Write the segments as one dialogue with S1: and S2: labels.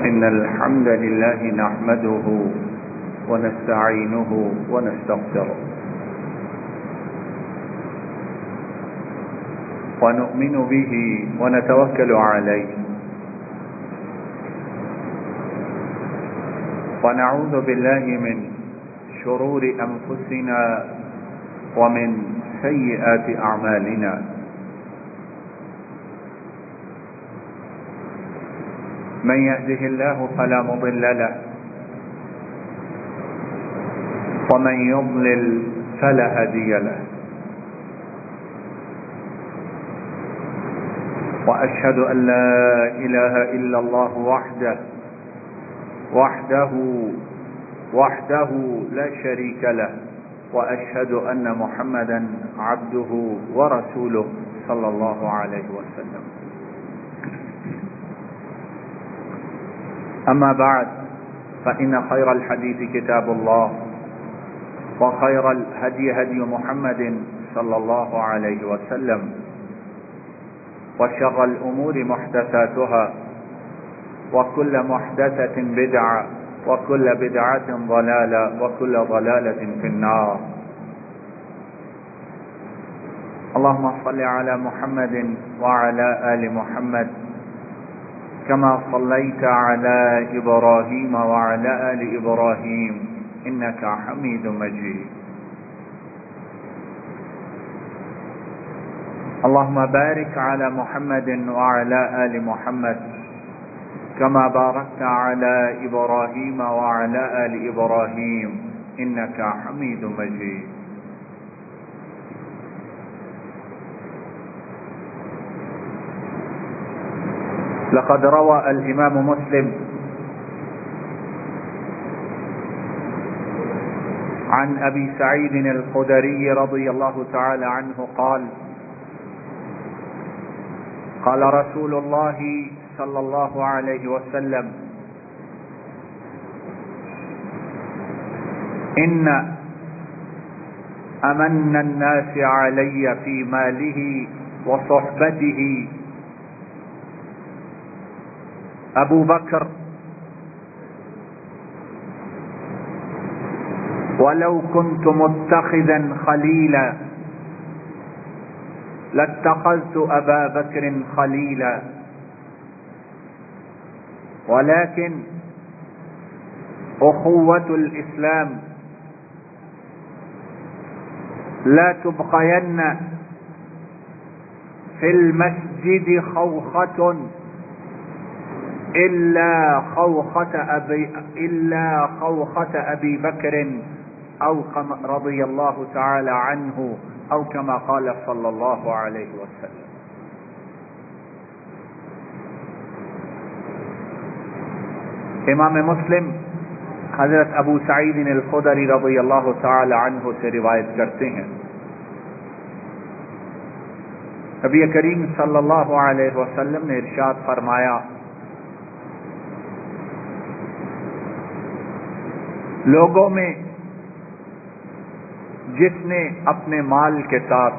S1: إن الحمد لله نحمده ونستعينه ونستغفره ونؤمن به ونتوكل عليه ونعوذ بالله من شرور أنفسنا ومن سيئات أعمالنا من يهده الله فلا مضل له ومن يضلل فلا هادي له وأشهد أن لا إله إلا الله وحده لا شريك له وأشهد أن محمدا عبده ورسوله صلى الله عليه وسلم. أما بعد فإن خير الحديث كتاب الله وخير الهدي هدي محمد صلى الله عليه وسلم وشر الأمور محدثاتها وكل محدثة بدعة وكل بدعة ضلالة وكل ضلالة في النار. اللهم صل على محمد وعلى آل محمد كما صليت على إبراهيم وعلى آل إبراهيم إنك حميد مجيد. اللهم بارك على محمد وعلى آل محمد كما باركت على إبراهيم وعلى آل إبراهيم إنك حميد مجيد. لقد روى الإمام مسلم عن أبي سعيد الخدري رضي الله تعالى عنه قال قال رسول الله صلى الله عليه وسلم إن أمن الناس علي في ماله وصحبته أبو بكر ولو كنت متخذا خليلا لاتخذت أبا بكر خليلا ولكن أخوة الإسلام لا تبقين في المسجد خوخة إلا خوخة أبي بكر أو كما رضي الله تعالى عنه أو كما قال صلى الله عليه وسلم. امام مسلم حضرت ابو سعید الخدری رضی اللہ تعالی عنہ سے روایت کرتے ہیں نبی کریم صلی اللہ علیہ وسلم نے ارشاد فرمایا لوگوں میں جس نے اپنے مال کے ساتھ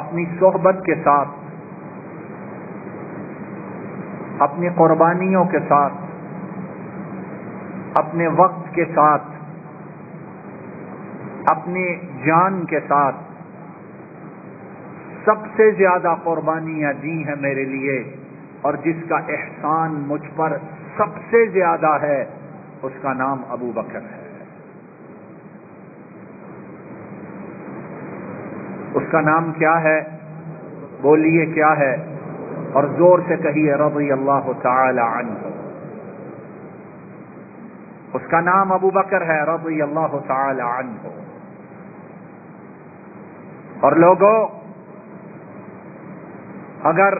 S1: اپنی صحبت کے ساتھ اپنی قربانیوں کے ساتھ اپنے وقت کے ساتھ اپنی جان کے ساتھ سب سے زیادہ قربانیاں دی ہیں میرے لیے اور جس کا احسان مجھ پر سب سے زیادہ ہے اس کا نام ابو بکر ہے. اس کا نام کیا ہے؟ بولیے کیا ہے اور زور سے کہیے رضی اللہ تعالی عنہ. اس کا نام ابو بکر ہے رضی اللہ تعالی عنہ. اور لوگوں اگر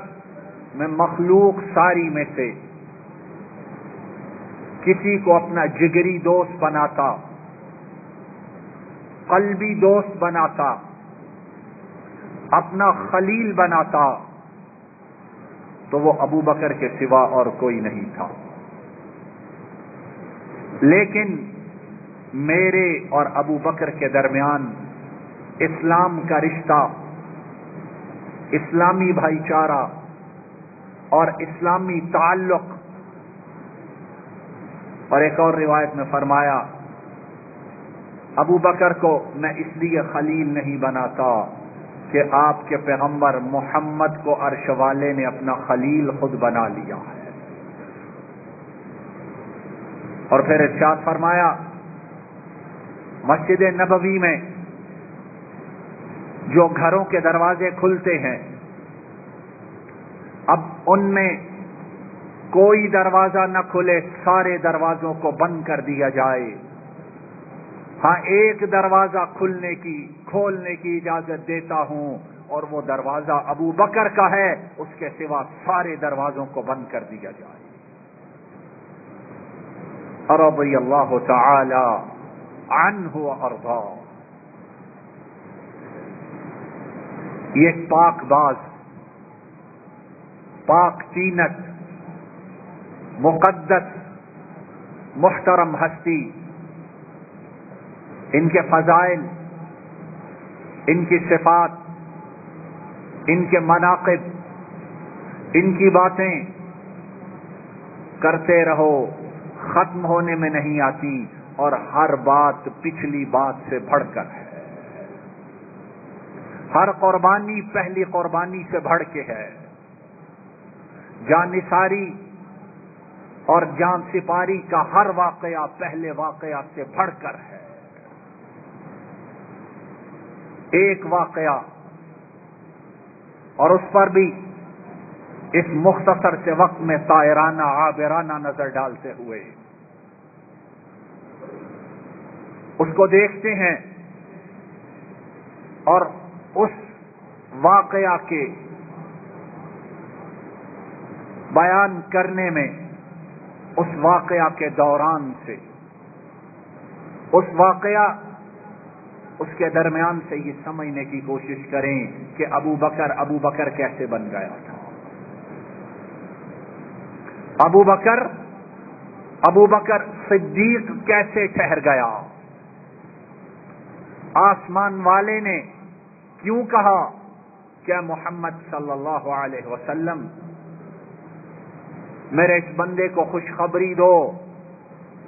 S1: میں مخلوق ساری میں سے کسی کو اپنا جگری دوست بناتا قلبی دوست بناتا اپنا خلیل بناتا تو وہ ابو بکر کے سوا اور کوئی نہیں تھا. لیکن میرے اور ابو بکر کے درمیان اسلام کا رشتہ، اسلامی بھائی چارہ، اور اسلامی تعلق. اور ایک اور روایت میں فرمایا ابو بکر کو میں اس لیے خلیل نہیں بناتا کہ آپ کے پیغمبر محمد کو عرش والے نے اپنا خلیل خود بنا لیا ہے. اور پھر ارشاد فرمایا مسجد نبوی میں جو گھروں کے دروازے کھلتے ہیں اب ان میں کوئی دروازہ نہ کھلے، سارے دروازوں کو بند کر دیا جائے. ہاں ایک دروازہ کھولنے کی اجازت دیتا ہوں اور وہ دروازہ ابو بکر کا ہے، اس کے سوا سارے دروازوں کو بند کر دیا جائے. رضی اللہ تعالی عنہ وارضا. یہ پاک باز، پاک تینت، مقدس محترم ہستی، ان کے فضائل، ان کی صفات، ان کے مناقب، ان کی باتیں کرتے رہو، ختم ہونے میں نہیں آتی، اور ہر بات پچھلی بات سے بڑھ کر ہے. ہر قربانی پہلی قربانی سے بڑھ کے ہے. جان نثاری اور جان سپاری کا ہر واقعہ پہلے واقعہ سے بڑھ کر ہے. ایک واقعہ اور اس پر بھی اس مختصر سے وقت میں طائرانہ عابرانہ نظر ڈالتے ہوئے اس کو دیکھتے ہیں اور اس واقعہ کے بیان کرنے میں اس واقعہ کے دوران سے اس واقعہ اس کے درمیان سے یہ سمجھنے کی کوشش کریں کہ ابو بکر کیسے بن گیا تھا. ابو بکر صدیق کیسے ٹھہر گیا. آسمان والے نے کیوں کہا کہ محمد صلی اللہ علیہ وسلم میرے اس بندے کو خوشخبری دو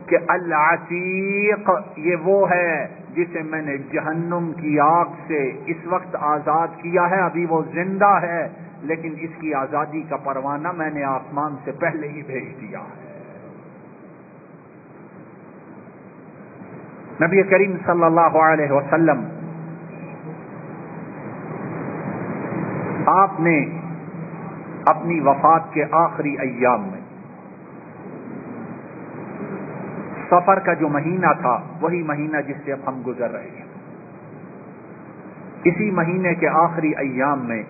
S1: کہ العتیق یہ وہ ہے جسے میں نے جہنم کی آگ سے اس وقت آزاد کیا ہے، ابھی وہ زندہ ہے لیکن اس کی آزادی کا پروانہ میں نے آسمان سے پہلے ہی بھیج دیا ہے. نبی کریم صلی اللہ علیہ وسلم آپ نے اپنی وفات کے آخری ایام میں سفر کا جو مہینہ تھا وہی مہینہ جس سے اب ہم گزر رہے ہیں، اسی مہینے کے آخری ایام میں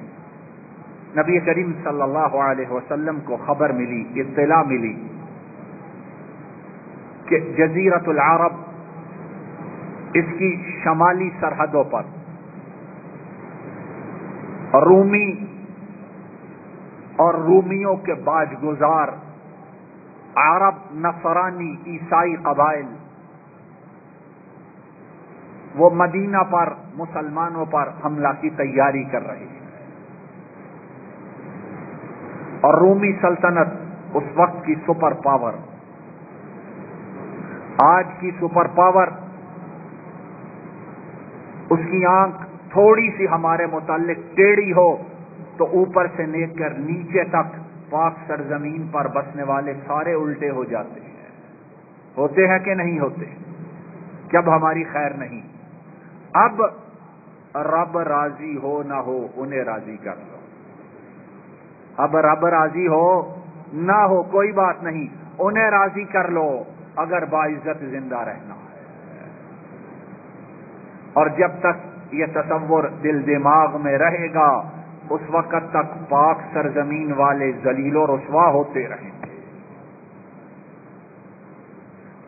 S1: نبی کریم صلی اللہ علیہ وسلم کو خبر ملی، اطلاع ملی کہ جزیرۃ العرب اس کی شمالی سرحدوں پر رومی اور رومیوں کے باج گزار عرب، نصرانی، عیسائی قبائل وہ مدینہ پر مسلمانوں پر حملہ کی تیاری کر رہے ہیں. اور رومی سلطنت اس وقت کی سپر پاور، آج کی سپر پاور، اس کی آنکھ تھوڑی سی ہمارے متعلق ٹیڑھی ہو تو اوپر سے لے کر نیچے تک پاک سرزمین پر بسنے والے سارے الٹے ہو جاتے ہیں. ہوتے ہیں کہ نہیں ہوتے؟ جب ہماری خیر نہیں. اب رب راضی ہو نہ ہو انہیں راضی کر لو. اب رب راضی ہو نہ ہو کوئی بات نہیں، انہیں راضی کر لو اگر باعزت زندہ رہنا ہے. اور جب تک یہ تصور دل دماغ میں رہے گا اس وقت تک پاک سرزمین والے ذلیل و رسوا ہوتے رہیں گے.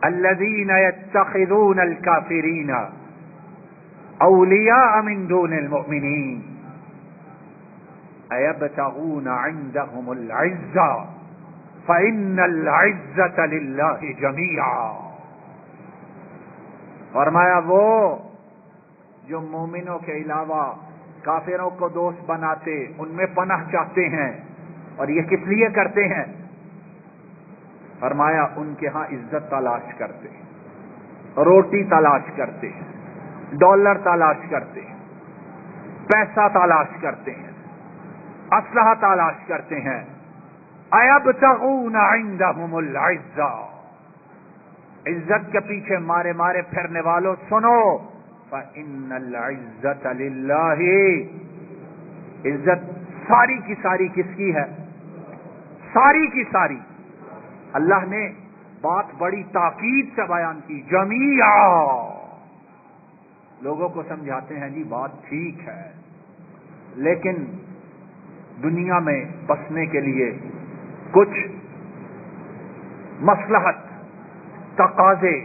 S1: الذین یتخذون الکافرین اولیاء من دون المؤمنین ایبتغون عندهم العزة فإن العزة للہ جمیعا. فرمایا وہ جو مومنوں کے علاوہ کافروں کو دوست بناتے، ان میں پناہ چاہتے ہیں، اور یہ کس لیے کرتے ہیں؟ فرمایا ان کے ہاں عزت تلاش کرتے ہیں، روٹی تلاش کرتے ہیں، ڈالر تلاش کرتے ہیں، پیسہ تلاش کرتے ہیں، اسلحہ تلاش کرتے ہیں۔ ایبتغون عندهم العزہ، عزت کے پیچھے مارے مارے پھرنے والوں سنو، فإن العزة للہ، عزت ساری کی ساری کس کی ہے؟ ساری کی ساری اللہ نے بات بڑی تاکید سے بیان کی، جمیعا۔ لوگوں کو سمجھاتے ہیں جی بات ٹھیک ہے، لیکن دنیا میں بسنے کے لیے کچھ مصلحت تقاضے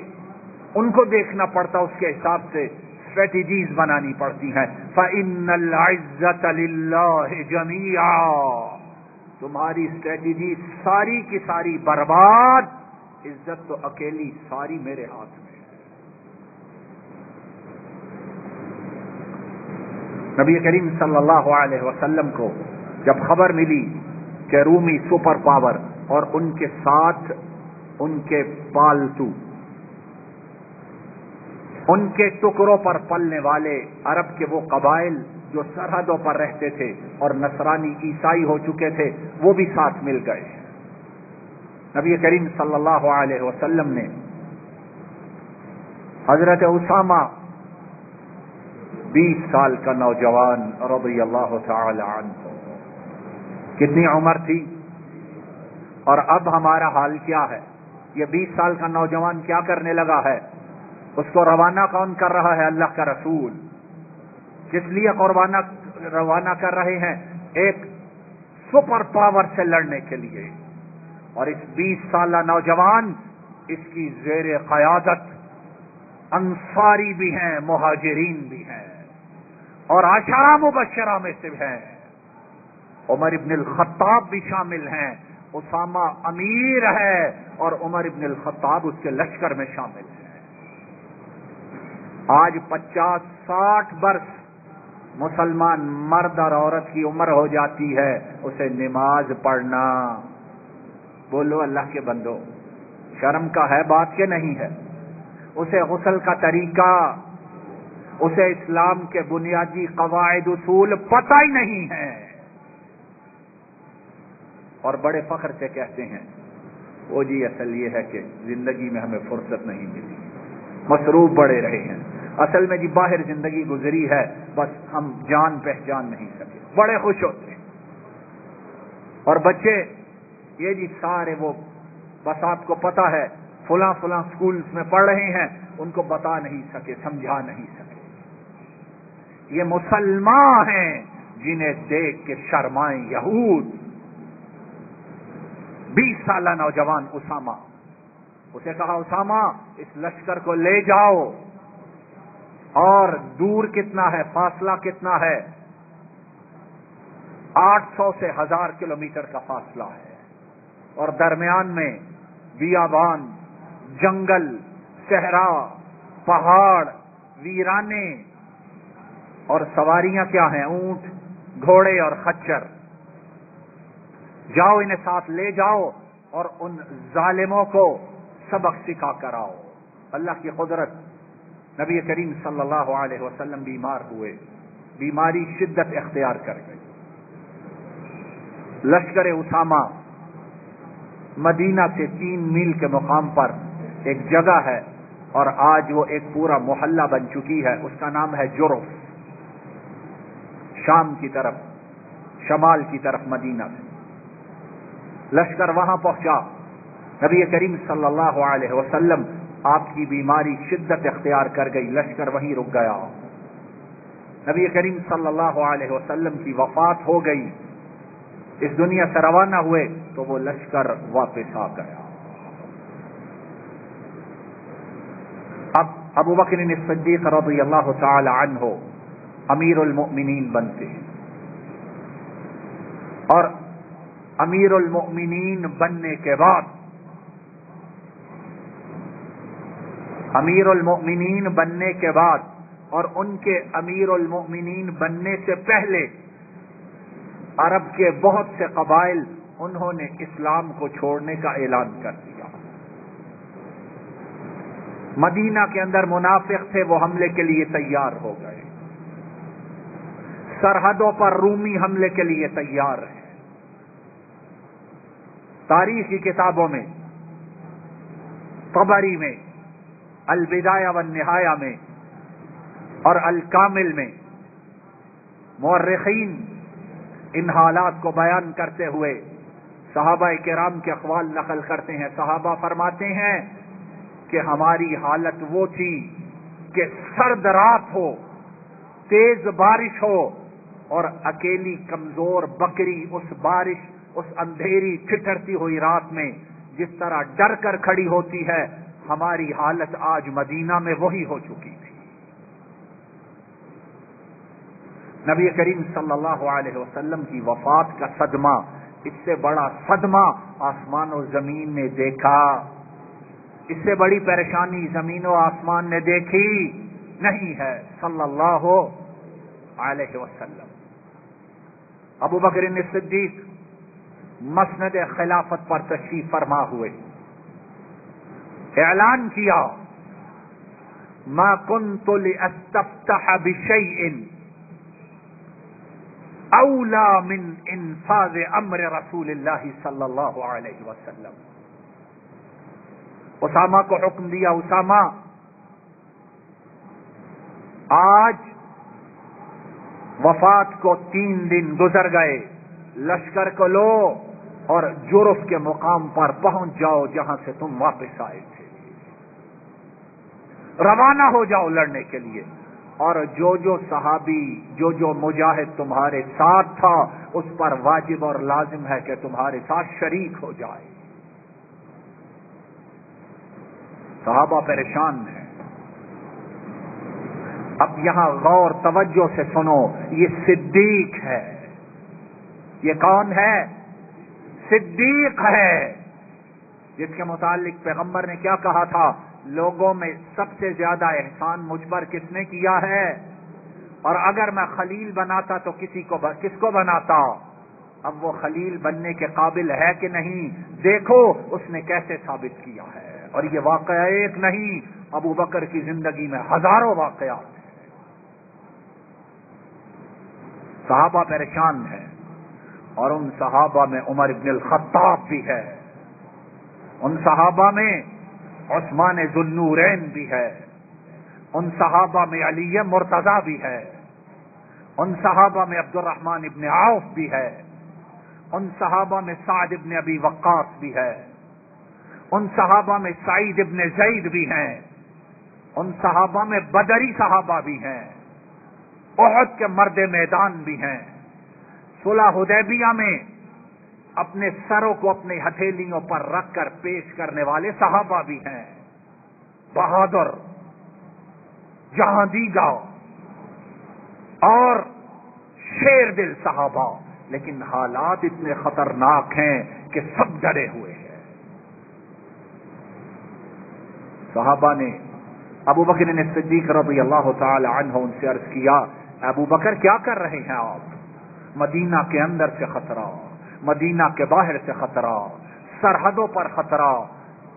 S1: ان کو دیکھنا پڑتا، اس کے حساب سے اسٹریٹجیز بنانی پڑتی ہیں۔ فإن العزة للہ جمیعا، تمہاری اسٹریٹجی ساری کی ساری برباد، عزت تو اکیلی ساری میرے ہاتھ میں ہے۔ نبی کریم صلی اللہ علیہ وسلم کو جب خبر ملی کہ رومی سپر پاور اور ان کے ساتھ ان کے پالتو، ان کے ٹکڑوں پر پلنے والے عرب کے وہ قبائل جو سرحدوں پر رہتے تھے اور نصرانی عیسائی ہو چکے تھے، وہ بھی ساتھ مل گئے۔ نبی کریم صلی اللہ علیہ وسلم نے حضرت اسامہ 20 سال کا نوجوان رضی اللہ تعالی عنہ، کتنی عمر تھی اور اب ہمارا حال کیا ہے؟ یہ 20 سال کا نوجوان کیا کرنے لگا ہے؟ اس کو روانہ کون کر رہا ہے؟ اللہ کا رسول۔ کس لیے روانہ کر رہے ہیں؟ ایک سپر پاور سے لڑنے کے لیے۔ اور اس 20 سالہ نوجوان، اس کی زیر قیادت انصاری بھی ہیں، مہاجرین بھی ہیں، اور عشرہ مبشرہ میں سے ہیں، عمر ابن الخطاب بھی شامل ہیں۔ اسامہ امیر ہے اور عمر ابن الخطاب اس کے لشکر میں شامل ہیں۔ آج 50-60 برس مسلمان مرد اور عورت کی عمر ہو جاتی ہے، اسے نماز پڑھنا، بولو اللہ کے بندو، شرم کا ہے بات کہ نہیں ہے؟ اسے غسل کا طریقہ، اسے اسلام کے بنیادی قواعد اصول پتہ ہی نہیں ہے، اور بڑے فخر سے کہتے ہیں وہ جی اصل یہ ہے کہ زندگی میں ہمیں فرصت نہیں ملی، مصروف بڑے رہے ہیں، اصل میں جی باہر زندگی گزری ہے، بس ہم جان پہچان نہیں سکے، بڑے خوش ہوتے ہیں۔ اور بچے یہ جی سارے وہ بس آپ کو پتا ہے فلاں فلاں سکولز میں پڑھ رہے ہیں، ان کو بتا نہیں سکے، سمجھا نہیں سکے۔ یہ مسلمان ہیں جنہیں دیکھ کے شرمائیں یہود۔ 20 سالہ نوجوان اسامہ، اسے کہا اسامہ اس لشکر کو لے جاؤ، اور دور کتنا ہے، فاصلہ کتنا ہے؟ 800 سے 1000 کلومیٹر کا فاصلہ ہے، اور درمیان میں بیابان، جنگل، صحرا، پہاڑ، ویرانے، اور سواریاں کیا ہیں؟ اونٹ، گھوڑے اور خچر۔ جاؤ انہیں ساتھ لے جاؤ اور ان ظالموں کو سبق سکھا کر آؤ۔ اللہ کی قدرت، نبی کریم صلی اللہ علیہ وسلم بیمار ہوئے، بیماری شدت اختیار کر گئی۔ لشکر اسامہ مدینہ سے 3 میل کے مقام پر ایک جگہ ہے، اور آج وہ ایک پورا محلہ بن چکی ہے، اس کا نام ہے جرف، شام کی طرف، شمال کی طرف مدینہ سے۔ لشکر وہاں پہنچا، نبی کریم صلی اللہ علیہ وسلم، آپ کی بیماری شدت اختیار کر گئی، لشکر وہیں رک گیا۔ نبی کریم صلی اللہ علیہ وسلم کی وفات ہو گئی، اس دنیا سے روانہ ہوئے تو وہ لشکر واپس آ گیا۔ اب ابو بکر صدیق رضی اللہ تعالی عنہ امیر المؤمنین بنتے ہیں، اور امیر المؤمنین بننے کے بعد، امیر المؤمنین بننے کے بعد اور ان کے امیر المؤمنین بننے سے پہلے عرب کے بہت سے قبائل انہوں نے اسلام کو چھوڑنے کا اعلان کر دیا۔ مدینہ کے اندر منافق تھے، وہ حملے کے لیے تیار ہو گئے، سرحدوں پر رومی حملے کے لیے تیار ہیں۔ تاریخی کتابوں میں، طبری میں، البدایہ والنہایہ میں اور الکامل میں مورخین ان حالات کو بیان کرتے ہوئے صحابہ کرام کے اقوال نقل کرتے ہیں۔ صحابہ فرماتے ہیں کہ ہماری حالت وہ تھی کہ سرد رات ہو، تیز بارش ہو، اور اکیلی کمزور بکری اس بارش، اس اندھیری ٹھٹھرتی ہوئی رات میں جس طرح ڈر کر کھڑی ہوتی ہے، ہماری حالت آج مدینہ میں وہی ہو چکی تھی۔ نبی کریم صلی اللہ علیہ وسلم کی وفات کا صدمہ، اس سے بڑا صدمہ آسمان و زمین نے دیکھا، اس سے بڑی پریشانی زمین و آسمان نے دیکھی نہیں ہے صلی اللہ علیہ وسلم۔ ابو بکر صدیق مسند خلافت پر تشریف فرما ہوئے، اعلان کیا ما كنت لأستفتح بشيء اولا من انفاذ امر رسول اللہ صلی اللہ علیہ وسلم۔ اسامہ کو حکم دیا، اسامہ آج وفات کو 3 دن گزر گئے، لشکر کو لو اور جرف کے مقام پر پہنچ جاؤ جہاں سے تم واپس آئے تھے، روانہ ہو جاؤ لڑنے کے لیے، اور جو جو صحابی، جو جو مجاہد تمہارے ساتھ تھا اس پر واجب اور لازم ہے کہ تمہارے ساتھ شریک ہو جائے۔ صحابہ پریشان ہیں۔ اب یہاں غور توجہ سے سنو، یہ صدیق ہے۔ یہ کون ہے؟ صدیق ہے، جس کے متعلق پیغمبر نے کیا کہا تھا؟ لوگوں میں سب سے زیادہ احسان مجھ پر کس نے کیا ہے؟ اور اگر میں خلیل بناتا تو کس کو بناتا؟ اب وہ خلیل بننے کے قابل ہے کہ نہیں؟ دیکھو اس نے کیسے ثابت کیا ہے۔ اور یہ واقعہ ایک نہیں، ابو بکر کی زندگی میں ہزاروں واقعات ہیں۔ صحابہ پریشان ہیں، اور ان صحابہ میں عمر بن الخطاب بھی ہے، ان صحابہ میں عثمان ذو النورین بھی ہے، ان صحابہ میں علی مرتضی بھی ہے، ان صحابہ میں عبد الرحمن ابن عوف بھی ہے، ان صحابہ میں سعد ابن ابی وقاص بھی ہے، ان صحابہ میں سعید ابن زید بھی ہیں، ان صحابہ میں بدری صحابہ بھی ہیں، احد کے مرد میدان بھی ہیں، صلح حدیبیہ میں اپنے سروں کو اپنے ہتھیلیوں پر رکھ کر پیش کرنے والے صحابہ بھی ہیں، بہادر، جہاں دیگا اور شیر دل صحابہ، لیکن حالات اتنے خطرناک ہیں کہ سب ڈرے ہوئے ہیں۔ صحابہ نے ابو بکر صدیق رضی اللہ تعالی عنہ ان سے عرض کیا، ابو بکر کیا کر رہے ہیں آپ؟ مدینہ کے اندر سے خطرہ، مدینہ کے باہر سے خطرہ، سرحدوں پر خطرہ،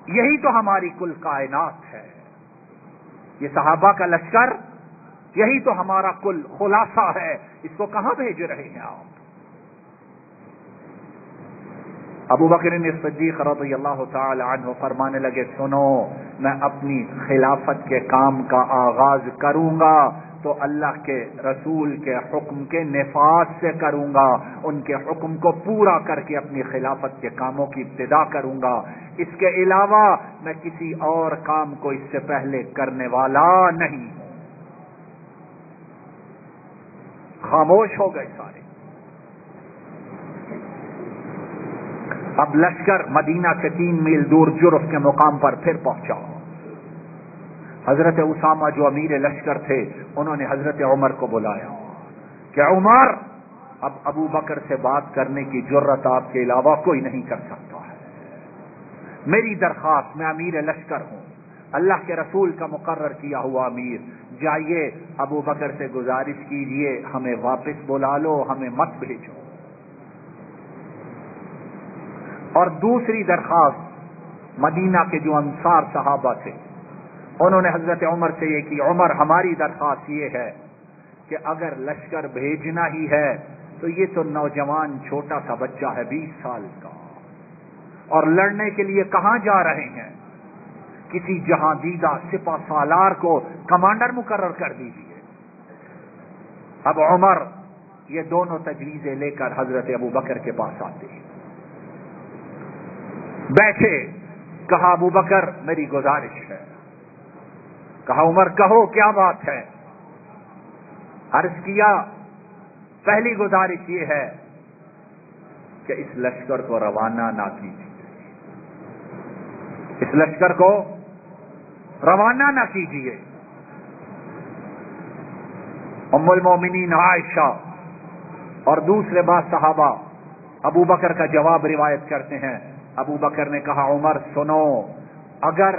S1: یہی تو ہماری کل کائنات ہے، یہ صحابہ کا لشکر، یہی تو ہمارا کل خلاصہ ہے، اس کو کہاں بھیج رہے ہیں آپ؟ ابو بکر صدیق رضی اللہ تعالی عنہ فرمانے لگے، سنو، میں اپنی خلافت کے کام کا آغاز کروں گا تو اللہ کے رسول کے حکم کے نفاذ سے کروں گا، ان کے حکم کو پورا کر کے اپنی خلافت کے کاموں کی ابتدا کروں گا، اس کے علاوہ میں کسی اور کام کو اس سے پہلے کرنے والا نہیں ہوں۔ خاموش ہو گئے سارے۔ اب لشکر مدینہ سے 3 میل دور جرف کے مقام پر پھر پہنچا۔ حضرت اسامہ جو امیر لشکر تھے، انہوں نے حضرت عمر کو بلایا کہ عمر، اب ابو بکر سے بات کرنے کی جرت آپ کے علاوہ کوئی نہیں کر سکتا ہے، میری درخواست، میں امیر لشکر ہوں، اللہ کے رسول کا مقرر کیا ہوا امیر، جائیے ابو بکر سے گزارش کیجئے ہمیں واپس بلا لو، ہمیں مت بھیجو۔ اور دوسری درخواست مدینہ کے جو انصار صحابہ تھے انہوں نے حضرت عمر سے یہ کی، عمر ہماری درخواست یہ ہے کہ اگر لشکر بھیجنا ہی ہے تو یہ تو نوجوان چھوٹا سا بچہ ہے 20 سال کا، اور لڑنے کے لیے کہاں جا رہے ہیں؟ کسی جہاں دیدہ سپہ سالار کو کمانڈر مقرر کر دیجیے۔ اب عمر یہ دونوں تجویزیں لے کر حضرت ابو بکر کے پاس آتے ہیں، بیٹھے، کہا ابو بکر میری گزارش ہے۔ کہا عمر کہو کیا بات ہے؟ عرض کیا پہلی گزارش یہ ہے کہ اس لشکر کو روانہ نہ کیجیے، اس لشکر کو روانہ نہ کیجیے۔ ام المومنین عائشہ اور دوسرے بعض صحابہ ابو بکر کا جواب روایت کرتے ہیں۔ ابو بکر نے کہا عمر سنو، اگر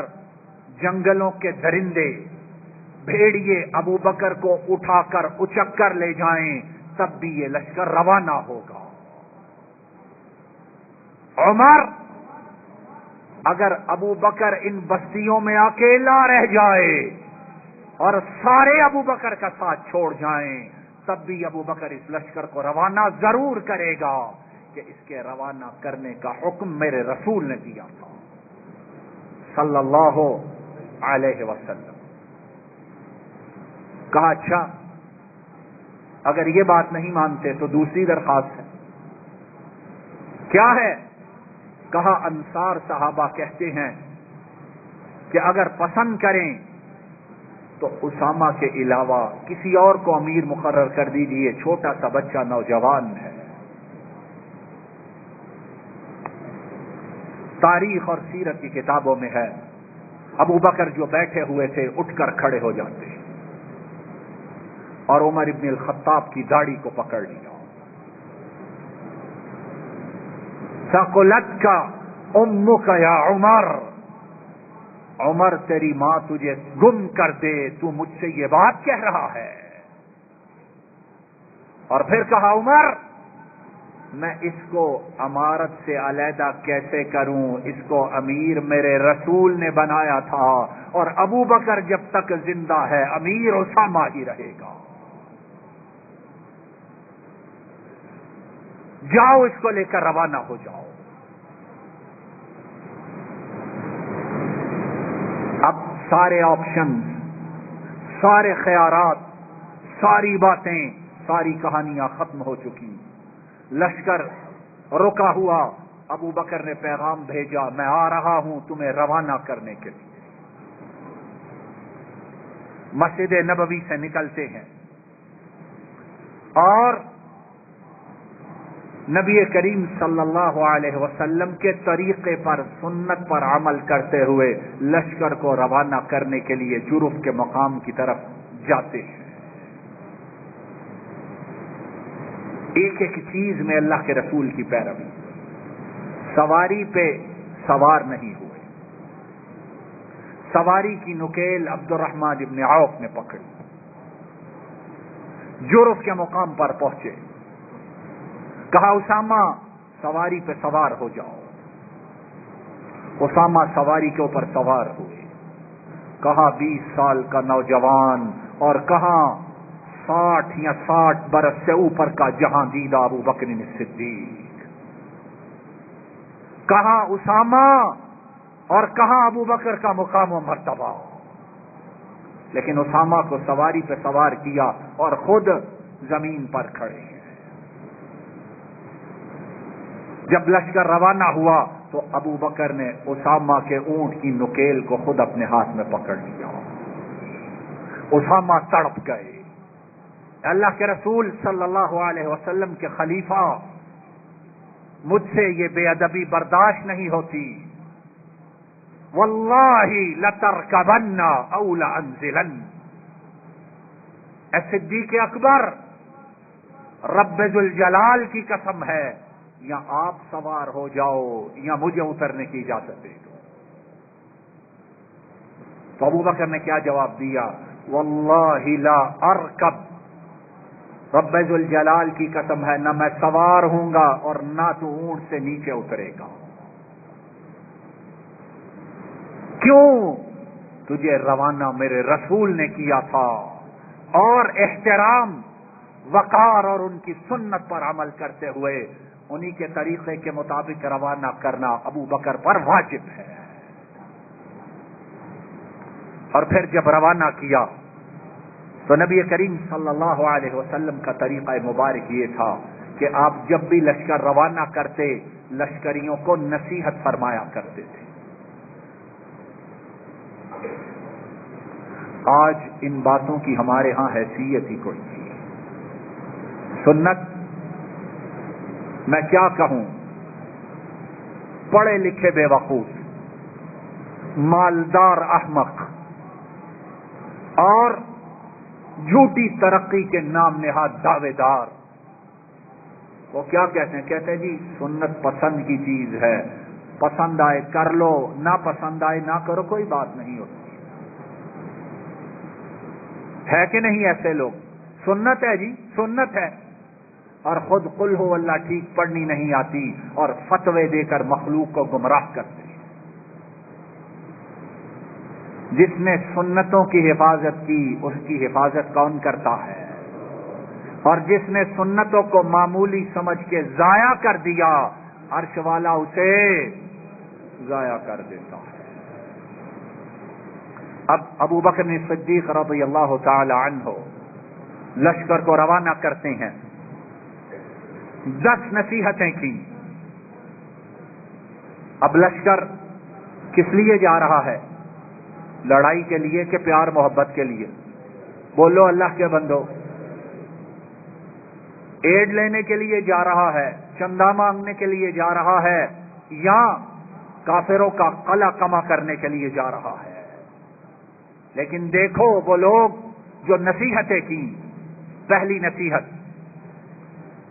S1: جنگلوں کے درندے بھیڑیے ابو بکر کو اٹھا کر اچک کر لے جائیں تب بھی یہ لشکر روانہ ہوگا۔ عمر اگر ابو بکر ان بستیوں میں اکیلا رہ جائے اور سارے ابو بکر کا ساتھ چھوڑ جائیں تب بھی ابو بکر اس لشکر کو روانہ ضرور کرے گا، کہ اس کے روانہ کرنے کا حکم میرے رسول نے دیا تھا صلی اللہ علیہ وسلم۔ کہا اچھا اگر یہ بات نہیں مانتے تو دوسری درخواست ہے۔ کیا ہے؟ کہا انصار صحابہ کہتے ہیں کہ اگر پسند کریں تو اسامہ کے علاوہ کسی اور کو امیر مقرر کر دیجئے، چھوٹا سا بچہ نوجوان ہے۔ تاریخ اور سیرت کی کتابوں میں ہے ابو بکر جو بیٹھے ہوئے تھے اٹھ کر کھڑے ہو جاتے ہیں اور عمر ابن الخطاب کی داڑھی کو پکڑ لیا۔ ثقلتک امک یا عمر، عمر تیری ماں تجھے گم کر دے، تو مجھ سے یہ بات کہہ رہا ہے؟ اور پھر کہا عمر میں اس کو امارت سے علیحدہ کیسے کروں؟ اس کو امیر میرے رسول نے بنایا تھا، اور ابو بکر جب تک زندہ ہے امیر اسامہ ہی رہے گا۔ جاؤ اس کو لے کر روانہ ہو جاؤ۔ اب سارے آپشن، سارے خیارات، ساری باتیں، ساری کہانیاں ختم ہو چکی۔ لشکر رکا ہوا، ابو بکر نے پیغام بھیجا میں آ رہا ہوں تمہیں روانہ کرنے کے لیے۔ مسجد نبوی سے نکلتے ہیں اور نبی کریم صلی اللہ علیہ وسلم کے طریقے پر، سنت پر عمل کرتے ہوئے لشکر کو روانہ کرنے کے لیے جرف کے مقام کی طرف جاتے ہیں۔ ایک ایک چیز میں اللہ کے رسول کی پیروی، سواری پہ سوار نہیں ہوئے، سواری کی نکیل عبد الرحمن ابن عوف نے پکڑی، جرف کے مقام پر پہنچے، کہا اسامہ سواری پہ سوار ہو جاؤ۔ اسامہ سواری کے اوپر سوار ہوئے، کہا 20 سال کا نوجوان، اور کہاں 60 یا 60 برس سے اوپر کا جہاں دیدہ ابو بکر صدیق، کہاں اسامہ اور کہاں ابو بکر کا مقام و مرتبہ۔ لیکن اسامہ کو سواری پہ سوار کیا اور خود زمین پر کھڑے ہیں۔ جب لشکر روانہ ہوا تو ابو بکر نے اسامہ کے اونٹ کی نکیل کو خود اپنے ہاتھ میں پکڑ لیا۔ اسامہ تڑپ گئے۔ اللہ کے رسول صلی اللہ علیہ وسلم کے خلیفہ، مجھ سے یہ بے ادبی برداشت نہیں ہوتی، واللہ لترکبن او لانزلن۔ اے صدیق اکبر، رب ذوالجلال کی قسم ہے، یا آپ سوار ہو جاؤ یا مجھے اترنے کی اجازت دے دو۔ تو ابو بکر نے کیا جواب دیا؟ واللہ لا ارکب، رب ذوالجلال کی قسم ہے نہ میں سوار ہوں گا اور نہ تو اونٹ سے نیچے اترے گا۔ کیوں؟ تجھے روانہ میرے رسول نے کیا تھا، اور احترام، وقار اور ان کی سنت پر عمل کرتے ہوئے انہی کے طریقے کے مطابق روانہ کرنا ابو بکر پر واجب ہے۔ اور پھر جب روانہ کیا تو نبی کریم صلی اللہ علیہ وسلم کا طریقہ مبارک یہ تھا کہ آپ جب بھی لشکر روانہ کرتے لشکریوں کو نصیحت فرمایا کرتے تھے۔ آج ان باتوں کی ہمارے ہاں حیثیت ہی کوئی نہیں۔ سنت میں کیا کہوں، پڑھے لکھے بے وقوف، مالدار احمق اور جھوٹی ترقی کے نام نہاد دعوے دار، وہ کیا کہتے ہیں؟ کہتے ہیں جی سنت پسند کی چیز ہے، پسند آئے کر لو، نہ پسند آئے نہ کرو، کوئی بات نہیں ہوتی ہے کہ نہیں؟ ایسے لوگ سنت ہے جی، سنت ہے، اور خود قل ہو اللہ ٹھیک پڑھنی نہیں آتی اور فتوے دے کر مخلوق کو گمراہ کرتے ہیں۔ جس نے سنتوں کی حفاظت کی اس کی حفاظت کون کرتا ہے؟ اور جس نے سنتوں کو معمولی سمجھ کے ضائع کر دیا عرش والا اسے ضائع کر دیتا ہے۔ اب ابو بکر صدیق رضی اللہ تعالی عنہ لشکر کو روانہ کرتے ہیں، 10 نصیحتیں کی۔ اب لشکر کس لیے جا رہا ہے؟ لڑائی کے لیے کہ پیار محبت کے لیے؟ بولو اللہ کے بندو، ایڈ لینے کے لیے جا رہا ہے، چندہ مانگنے کے لیے جا رہا ہے، یا کافروں کا قلع کما کرنے کے لیے جا رہا ہے؟ لیکن دیکھو وہ لوگ جو نصیحتیں کی، پہلی نصیحت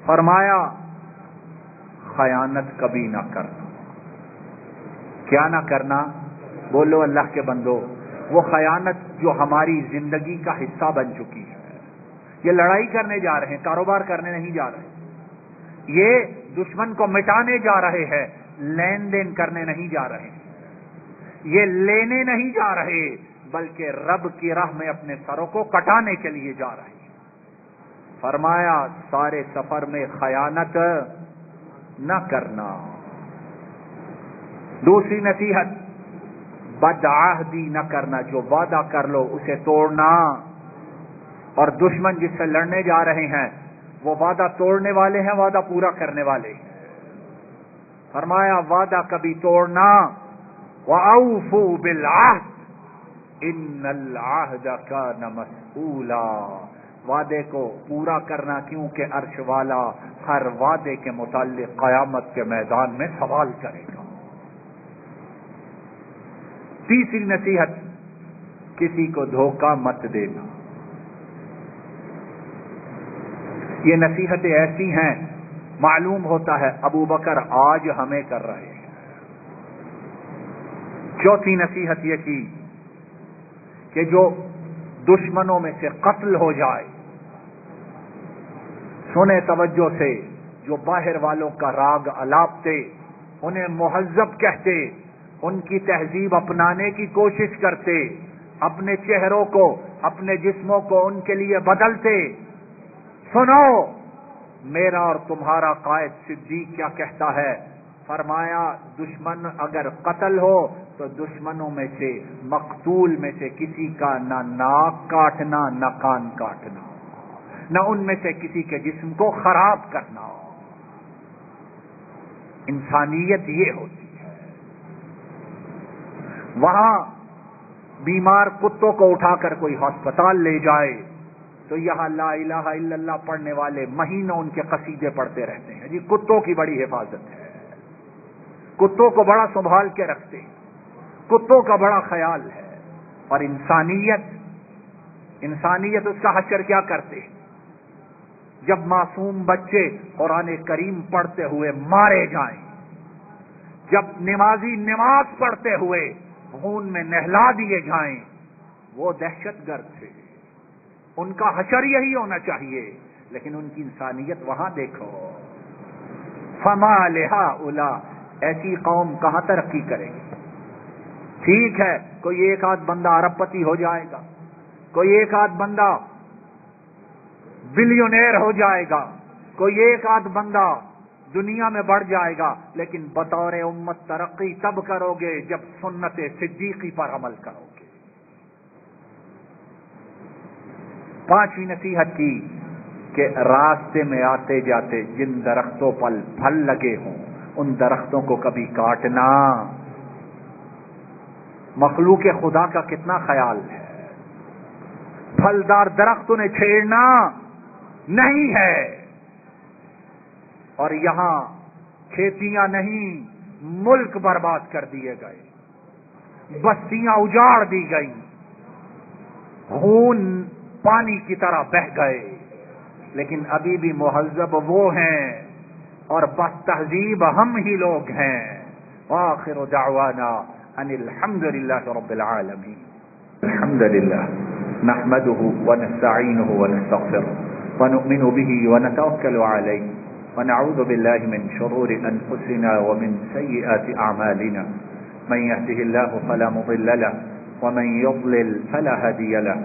S1: فرمایا خیانت کبھی نہ کرنا۔ کیا نہ کرنا؟ بولو اللہ کے بندو، وہ خیانت جو ہماری زندگی کا حصہ بن چکی ہے۔ یہ لڑائی کرنے جا رہے ہیں، کاروبار کرنے نہیں جا رہے، یہ دشمن کو مٹانے جا رہے ہیں، لین دین کرنے نہیں جا رہے، یہ لینے نہیں جا رہے، بلکہ رب کی راہ میں اپنے سروں کو کٹانے کے لیے جا رہے ہیں۔ فرمایا سارے سفر میں خیانت نہ کرنا۔ دوسری نصیحت بدعہدی نہ کرنا، جو وعدہ کر لو اسے توڑنا، اور دشمن جس سے لڑنے جا رہے ہیں وہ وعدہ توڑنے والے ہیں، وعدہ پورا کرنے والے ہیں۔ فرمایا وعدہ کبھی توڑنا، وَأَوْفُوا بِالْعَهْدِ إِنَّ الْعَهْدَ كَانَ مَسْئُولًا، وعدے کو پورا کرنا، کیونکہ عرش والا ہر وعدے کے متعلق قیامت کے میدان میں سوال کرے گا۔ تیسری نصیحت کسی کو دھوکہ مت دینا۔ یہ نصیحتیں ایسی ہیں معلوم ہوتا ہے ابو بکر آج ہمیں کر رہے ہیں۔ چوتھی نصیحت یہ کی کہ جو دشمنوں میں سے قتل ہو جائے، سنے توجہ سے، جو باہر والوں کا راگ الاپتے، انہیں مہذب کہتے، ان کی تہذیب اپنانے کی کوشش کرتے، اپنے چہروں کو، اپنے جسموں کو ان کے لیے بدلتے، سنو میرا اور تمہارا قائد صدیق کیا کہتا ہے۔ فرمایا دشمن اگر قتل ہو تو دشمنوں میں سے، مقتول میں سے کسی کا نہ ناک کاٹنا نہ کان کاٹنا، نہ ان میں سے کسی کے جسم کو خراب کرنا۔ انسانیت یہ ہوتی ہے۔ وہاں بیمار کتوں کو اٹھا کر کوئی ہسپتال لے جائے تو یہاں لا الہ الا اللہ پڑھنے والے مہینوں ان کے قصیدے پڑھتے رہتے ہیں۔ جی کتوں کی بڑی حفاظت ہے، کتوں کو بڑا سنبھال کے رکھتے، کتوں کا بڑا خیال ہے۔ اور انسانیت اس کا حشر کیا کرتے؟ جب معصوم بچے قرآن کریم پڑھتے ہوئے مارے جائیں، جب نمازی نماز پڑھتے ہوئے خون میں نہلا دیے جائیں، وہ دہشت گرد تھے، ان کا حشر یہی ہونا چاہیے، لیکن ان کی انسانیت وہاں دیکھو۔ فما لہؤلاء، ایسی قوم کہاں ترقی کرے گی؟ ٹھیک ہے کوئی ایک آدھ بندہ ارب پتی ہو جائے گا، کوئی ایک آدھ بندہ بلیونیر ہو جائے گا، کوئی ایک آدھ بندہ دنیا میں بڑھ جائے گا، لیکن بطور امت ترقی تب کرو گے جب سنت صدیقی پر عمل کرو گے۔ پانچویں نصیحت کی کہ راستے میں آتے جاتے جن درختوں پر پھل لگے ہوں ان درختوں کو کبھی کاٹنا۔ مخلوق خدا کا کتنا خیال ہے، پھلدار درخت انہیں چھیڑنا نہیں ہے، اور یہاں کھیتیاں نہیں ملک برباد کر دیے گئے، بستیاں اجاڑ دی گئی، خون پانی کی طرح بہہ گئے، لیکن ابھی بھی مہذب وہ ہیں اور بس تہذیب ہم ہی لوگ ہیں۔ وآخر دعوانا ان الحمد للہ رب العالمین۔ الحمد للہ نحمده ونستعینه ونستغفره ونؤمن به ونتوکل علیہ ونعوذ باللہ من شرور انفسنا ومن سیئات اعمالنا من يهده الله فلا مضل له ومن يضلل فلا هادي له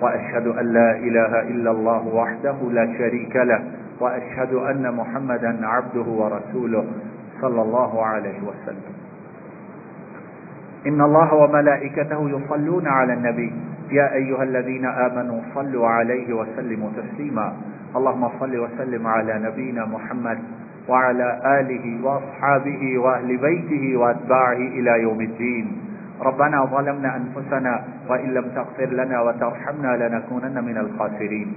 S1: وأشهد أن لا إله إلا الله وحده لا شريك له وأشهد أن محمدا عبده ورسوله صلى الله عليه وسلم. إن الله وملائكته يصلون على النبي يا أيها الذين آمنوا صلوا عليه وسلموا تسليما. اللهم صل وسلم على نبينا محمد وعلى آله وأصحابه وأهل بيته وأتباعه إلى يوم الدين. ربنا ظلمنا أنفسنا وإن لم تغفر لنا وترحمنا لنكونن من الخاسرين.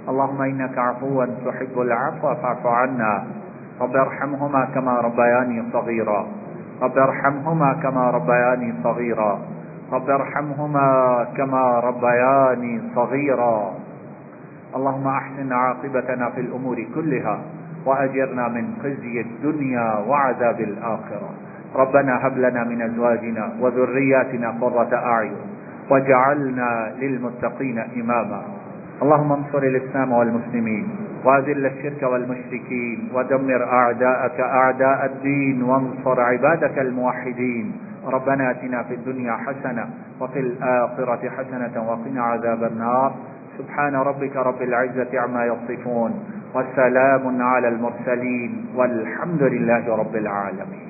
S1: اللهم إنك عفو تحب العفو فاعف عنا. رب ارحمهما كما ربياني صغيرا. رب ارحمهما كما ربياني صغيرا. رب ارحمهما كما ربياني صغيرا. اللهم أحسن عاقبتنا في الأمور كلها وأجرنا من خزي الدنيا وعذاب الآخرة. ربنا هب لنا من أزواجنا وذرياتنا قرة أعين واجعلنا للمتقين إماما. اللهم انصر الإسلام والمسلمين وأذل الشرك والمشركين ودمر أعداءك أعداء الدين وانصر عبادك الموحدين. ربنا آتنا في الدنيا حسنة وفي الآخرة حسنة وقنا عذاب النار. سبحان ربك رب العزة عما يصفون وسلام على المرسلين والحمد لله رب العالمين.